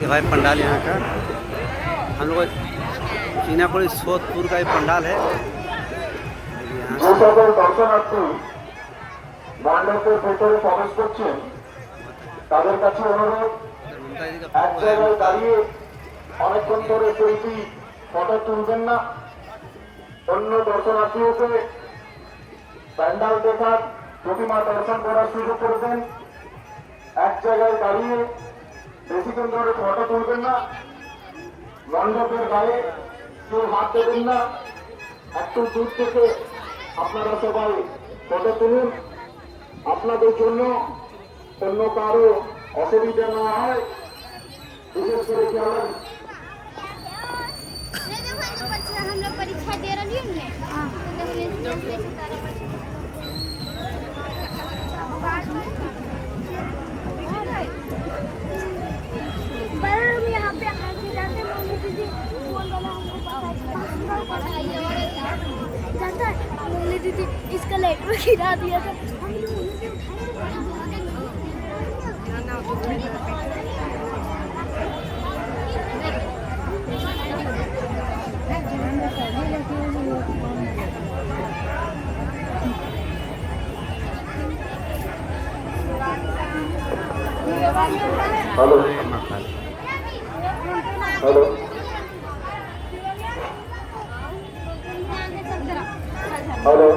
ये भाई पंडाल यहाँ का हम लोग चीनापुर सोदपुर का ये पंडाल है। यहाँ যে সকল দর্শনার্থী মণ্ডপের ভেতরে প্রবেশ করছেন তাদের কাছে অনুরোধ, ममता जी का এক फोटो है জায়গায় उनका। দাঁড়িয়ে অনেকক্ষণ ধরে সেলফি ফটো তুলবেন না। অন্য দর্শনার্থীকে প্যান্ডাল দেখার, প্রতিমা দর্শন করার সুযোগ করে দেন। এক জায়গায় দাঁড়িয়ে বেশিক্ষণ ধরে ফটো তুলবেন না। মণ্ডপের গায়ে কেউ হাত দেবেন না। একটু দূর থেকে আপনারা সবাই ফটো তুলুন, আপনাদের জন্য অন্য কারো অসুবিধা না হয় বিশেষ করে খেয়াল। हम लोग परीक्षा दे रही है पर यहाँ पे आके जाते मम्मी दीदी फोन वाला हमको जाता है। मम्मी दीदी इसका लेटर गिरा दिया था। Hello hello hello